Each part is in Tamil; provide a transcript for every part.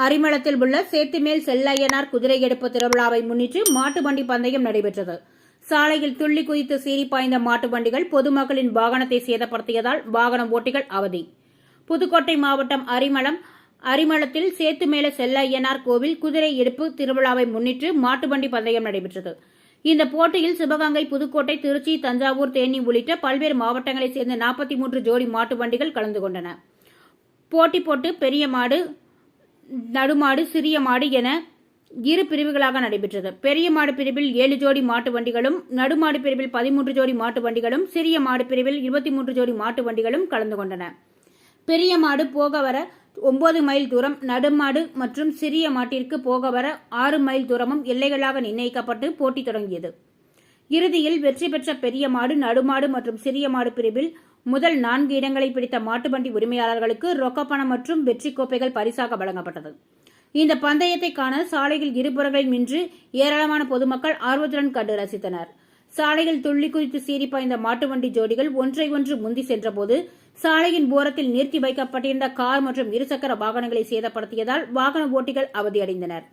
அரிமளத்தில் உள்ள சேத்துமேல் செல்லையனார் குதிரை எடுப்பு திருவிழாவை முன்னிட்டு மாட்டு வண்டி பந்தயம் நடைபெற்றது. சாலையில் துள்ளி குதித்து சீறி பாய்ந்த மாட்டு வண்டிகள் பொதுமக்களின் வாகனத்தை சேதப்படுத்தியதால் வாகன ஓட்டிகள் அவதி. புதுக்கோட்டை மாவட்டம் அரிமளத்தில் சேத்துமேல செல்லையனார் கோவில் குதிரை எடுப்பு திருவிழாவை முன்னிட்டு மாட்டு வண்டி பந்தயம் நடைபெற்றது. இந்த போட்டியில் சிவகங்கை, புதுக்கோட்டை, திருச்சி, தஞ்சாவூர், தேனி உள்ளிட்ட பல்வேறு மாவட்டங்களைச் சேர்ந்த 43 ஜோடி மாட்டு வண்டிகள் கலந்து கொண்டன. போட்டி போட்டு பெரிய மாடு, நடுமாடு, சிறிய மாடு என இரு பிரிவுகளாக நடைபெற்றது. பெரிய மாடு பிரிவில் 7 ஜோடி மாட்டு வண்டிகளும், நடுமாடு பிரிவில் 13 ஜோடி மாட்டு வண்டிகளும், சிறிய மாடு பிரிவில் 23 ஜோடி மாட்டு வண்டிகளும் கலந்து கொண்டன. பெரிய மாடு போக வர 9 மைல் தூரம், நடுமாடு மற்றும் சிறிய மாட்டிற்கு போக வர 6 மைல் தூரமும் எல்லைகளாக நிர்ணயிக்கப்பட்டு போட்டி தொடங்கியது. இறுதியில் வெற்றி பெற்ற பெரிய மாடு, நடுமாடு மற்றும் சிறிய மாடு பிரிவில் முதல் 4 இடங்களை பிடித்த மாட்டு வண்டி உரிமையாளர்களுக்கு ரொக்கப்பணம் மற்றும் வெற்றி கோப்பைகள் பரிசாக வழங்கப்பட்டது. இந்த பந்தயத்தை காண சாலையில் இருபுறங்களில் நின்று ஏராளமான பொதுமக்கள் ஆர்வத்துடன் கண்டு ரசித்தனர். சாலையில் துள்ளி குதித்து சீறி பாய்ந்த மாட்டு வண்டி ஜோடிகள் ஒன்றை ஒன்று முந்தி சென்றபோது சாலையின் ஓரத்தில் நிறுத்தி வைக்கப்பட்டிருந்த கார் மற்றும் இருசக்கர வாகனங்களை சேதப்படுத்தியதால் வாகன ஓட்டிகள் அவதியடைந்தனர்.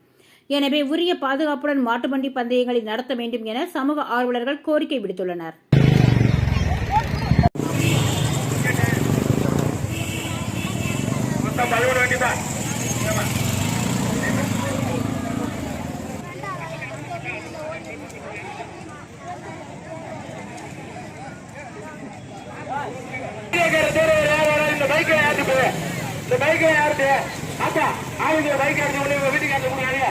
எனவே உரிய பாதுகாப்புடன் மாட்டு வண்டி பந்தயங்களை நடத்த வேண்டும் என சமூக ஆர்வலர்கள் கோரிக்கை விடுத்துள்ளனர். இந்த பைக்கை யாருது ஆத்தா ஆயுத பைக் எடுத்து வீட்டுக்கு எடுத்து கொடுங்க.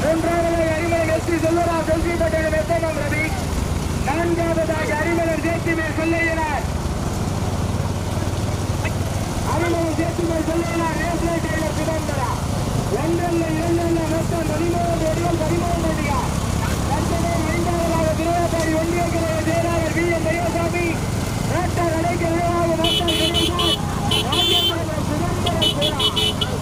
மூன்றாவதாக அரிமளம் எஸ்பி செல்வரா செல்விப்பட்ட வெப்பமம் ரவி, நான்காவதாக அரிமளம் சேத்துமேல் செல்லையனார், அரிமளம் சேத்துமேல் செல்லையனார் நேஷனல் டெய்லர் சுதந்திரா. 1 2 மொத்தம் 13 அடிகள் 13 அடியா. தற்போது 5ஆவதாக திருவாபாடி ஒன்றிய கழக செயலாளர் வி எம் தயசாமி, மோட்டார் அடைக்க விழாவை மோட்டார் சுதந்திர